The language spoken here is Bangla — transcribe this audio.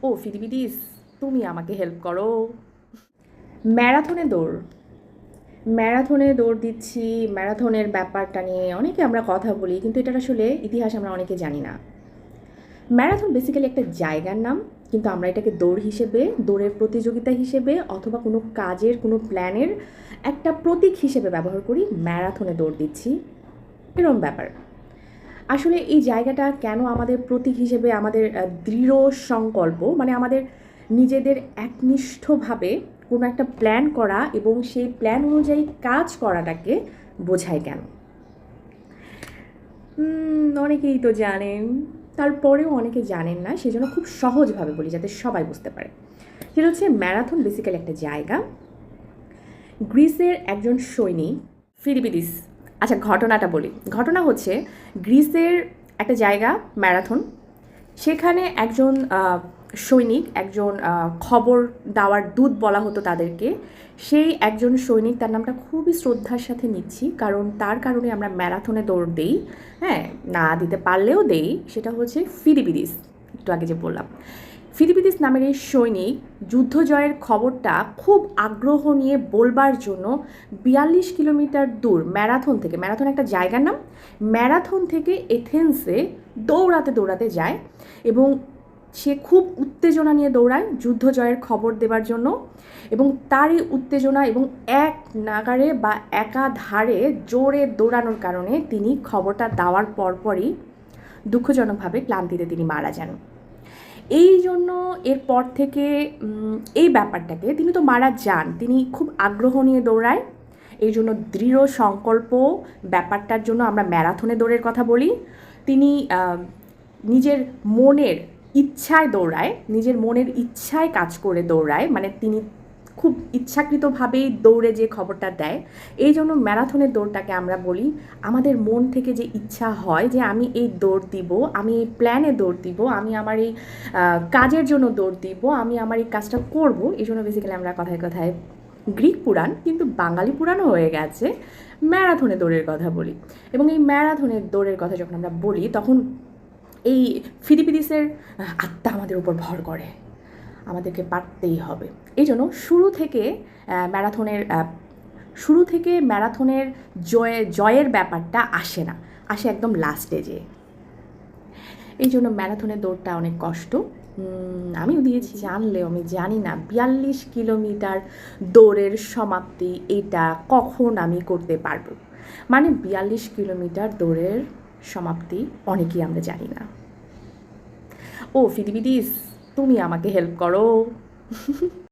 ও ফিদিবিদিস, তুমি আমাকে হেল্প করো। ম্যারাথনে দৌড়, ম্যারাথনে দৌড় দিচ্ছি। ম্যারাথনের ব্যাপারটা নিয়ে অনেকে আমরা কথা বলি, কিন্তু এটার আসলে ইতিহাস আমরা অনেকে জানি না। ম্যারাথন বেসিক্যালি একটা জায়গার নাম, কিন্তু আমরা এটাকে দৌড় হিসেবে, দৌড়ের প্রতিযোগিতা হিসেবে অথবা কোনো কাজের কোনো প্ল্যানের একটা প্রতীক হিসেবে ব্যবহার করি। ম্যারাথনে দৌড় দিচ্ছি, এরকম ব্যাপার। আসলে এই জায়গাটা কেন আমাদের প্রতীক হিসেবে, আমাদের দৃঢ় সংকল্প, মানে আমাদের নিজেদের একনিষ্ঠভাবে কোনো একটা প্ল্যান করা এবং সেই প্ল্যান অনুযায়ী কাজ করাটাকে বোঝায় কেন? অনেকেই তো জানেন, তারপরেও অনেকে জানেন না, সেজন্য খুব সহজভাবে বলি যাতে সবাই বুঝতে পারে। সেটা হচ্ছে ম্যারাথন বেসিক্যালি একটা জায়গা। গ্রিসের একজন সৈনিক ফিলিপিদিস, আচ্ছা ঘটনাটা বলি। ঘটনা হচ্ছে গ্রিসের একটা জায়গা ম্যারাথন, সেখানে একজন সৈনিক, একজন খবর দেওয়ার দূত বলা হতো তাদেরকে। সেই একজন সৈনিক, তার নামটা খুবই শ্রদ্ধার সাথে নিচ্ছি, কারণ তার কারণে আমরা ম্যারাথনে দৌড় দিই, হ্যাঁ, না দিতে পারলেও দেই। সেটা হচ্ছে ফিলিপিদিস, একটু আগে যে বললাম। ফিলিপিদিস নামের এই সৈনিক যুদ্ধ জয়ের খবরটা খুব আগ্রহ নিয়ে বলবার জন্য 42 কিলোমিটার দূর ম্যারাথন থেকে, ম্যারাথন একটা জায়গার নাম, ম্যারাথন থেকে এথেন্সে দৌড়াতে দৌড়াতে যায় এবং সে খুব উত্তেজনা নিয়ে দৌড়ায় যুদ্ধ জয়ের খবর দেবার জন্য। এবং তার এই উত্তেজনা এবং এক নাগারে বা একাধারে জোরে দৌড়ানোর কারণে তিনি খবরটা দেওয়ার পরপরই দুঃখজনকভাবে ক্লান্তিতে তিনি মারা যান। এই জন্য এরপর থেকে এই ব্যাপারটাকে, তিনি তো মারা যান, তিনি খুব আগ্রহ নিয়ে দৌড়ায়, এই জন্য দৃঢ় সংকল্প ব্যাপারটার জন্য আমরা ম্যারাথনে দৌড়ের কথা বলি। তিনি নিজের মনের ইচ্ছায় দৌড়ায়, নিজের মনের ইচ্ছায় কাজ করে দৌড়ায়, মানে তিনি খুব ইচ্ছাকৃতভাবেই দৌড়ে যে খবরটা দেয়। এই জন্য ম্যারাথনের দৌড়টাকে আমরা বলি আমাদের মন থেকে যে ইচ্ছা হয় যে আমি এই দৌড় দিব, আমি এই প্ল্যানে দৌড় দিব, আমি আমার এই কাজের জন্য দৌড় দিব, আমি আমার এই কাজটা করব। এই জন্য বেসিক্যালি আমরা কথায় কথায় গ্রিক পুরাণ, কিন্তু বাঙালি পুরাণও হয়ে গেছে, ম্যারাথনে দৌড়ের কথা বলি। এবং এই ম্যারাথনের দৌড়ের কথা যখন আমরা বলি, তখন এই ফিলিপিদিসের আত্মা আমাদের উপর ভর করে, আমাদেরকে পারতেই হবে। এই জন্য শুরু থেকে ম্যারাথনের জয়ের ব্যাপারটা আসে না, আসে একদম লাস্ট স্টেজে। এই জন্য ম্যারাথনের দৌড়টা অনেক কষ্ট। আমিও দিয়েছি, জানলেও আমি জানি না 42 কিলোমিটার দৌড়ের সমাপ্তি এটা কখন আমি করতে পারবো। মানে 42 কিলোমিটার দৌড়ের সমাপ্তি অনেকেই আমরা জানি না। ও ফিদিবিদিস, তুমি আমাকে হেল্প করো।